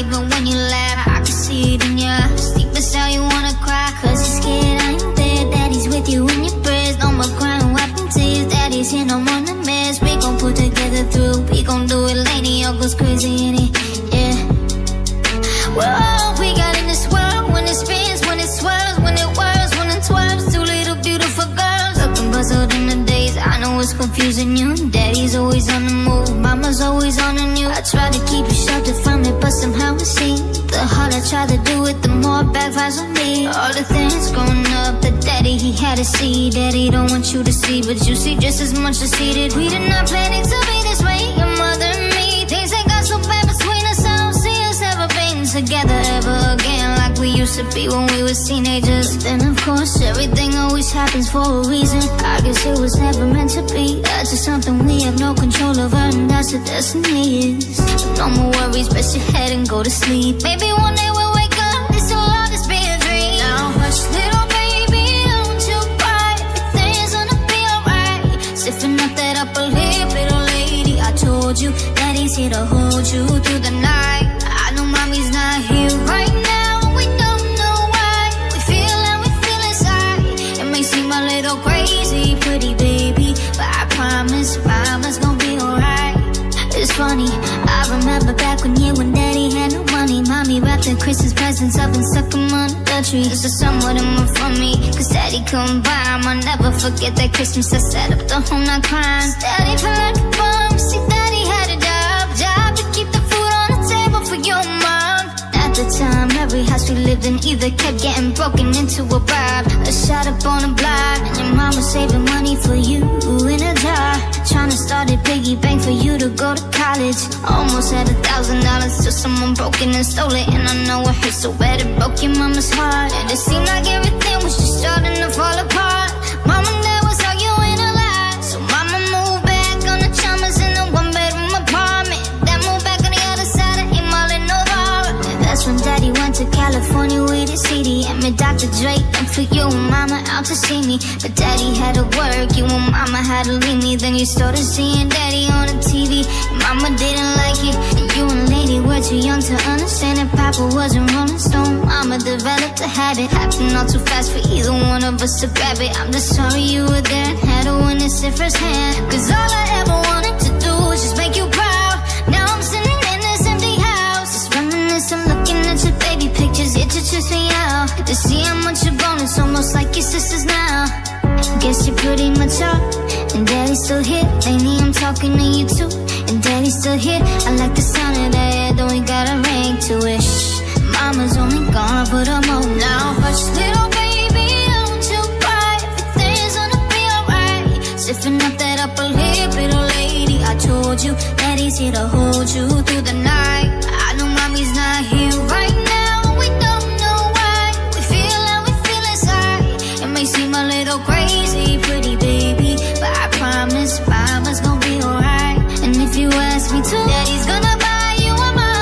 even when you laugh. I can see it in your eyes, deep inside you wanna cry. Cause you're scared I ain't there, daddy's with you in your prayers. No more crying, wiping tears, daddy's here, no more nightmares. We gon' pull together through, we gon' do it, lady, all goes crazy in it, yeah. We're all we got in this world, when it spins, when it swirls, when it whirls, when it twirls. Two little beautiful girls, looking puzzled in the days. I know it's confusing you, daddy's always on the move, mama's always on the news. I try to keep you sheltered from it, but somehow it seems the harder I try to do it, the more it backfires on me. All the things growing up, the daddy he had to see, daddy don't want you to see, but you see just as much as he did. We did not plan it to be this way, your mother and me. Things that got so bad between us, I don't see us ever being together ever again like we used to be when we was teenagers. But then of course everything always happens for a reason. I guess it was never meant to be, that's just something we have no control over, and that's what destiny is. No more worries, rest your head and go to sleep. Maybe one day we'll wake up, this will all just be a dream. Now hush little baby, don't you cry, everything's gonna be alright. Stiffen up that upper lip, little lady, I told you daddy's here to hold you through the night. I know mommy's not here right now, we don't know why. We feel how we feel inside, it may seem a little crazy, pretty baby, but I promise mama's gonna be alright. It's funny, I remember back when you and daddy had no money. Mommy wrapped the Christmas presents up and stuck them under the tree. This is somewhat of more from me, cause daddy couldn't buy them. I'll never forget that Christmas, I set up the home not crying. Daddy felt like a bum, see daddy had a job to keep the food on the table for your mom. At the time, every house we lived in either kept getting broken into a bribe, a shot up on a block, and your mom was saving money for you in a jar, trying to start a piggy bank for you to go to college. Almost had $1,000 till someone broke in and stole it, and I know it hurt so bad it broke your mama's heart. And it seemed like everything was just starting to fall apart. Mom and dad was arguing a lot, so mama moved back on the Chalmers in a one-bedroom apartment. Dad moved back on the other side of Emil in Novara. That's when daddy went to California with his CD, and met Dr. Dre, and for you and mama out to see me. But daddy had to work, you and mama had to leave me. Then you started seeing daddy on the TV, and mama didn't like it, and you and lady were too young to understand that papa wasn't Rolling Stone. Mama developed a habit, happened all too fast for either one of us to grab it. I'm just sorry you were there and had to witness it firsthand, cause all I ever wanted to do was just make you proud. Now I'm sitting in this empty house, just reminiscing, looking at your baby pictures. It just trips me out to see how much you've grown. It's almost like your sisters now. Guess you're pretty much up, and daddy's still here. Lately I'm talking to you too, and daddy's still here. I like the sound of that, though we got a ring to it. Shh, mama's only gone for the moment. Now hush little baby, don't you cry, everything's gonna be alright. Stiffen up that upper lip, little lady, I told you daddy's here to hold you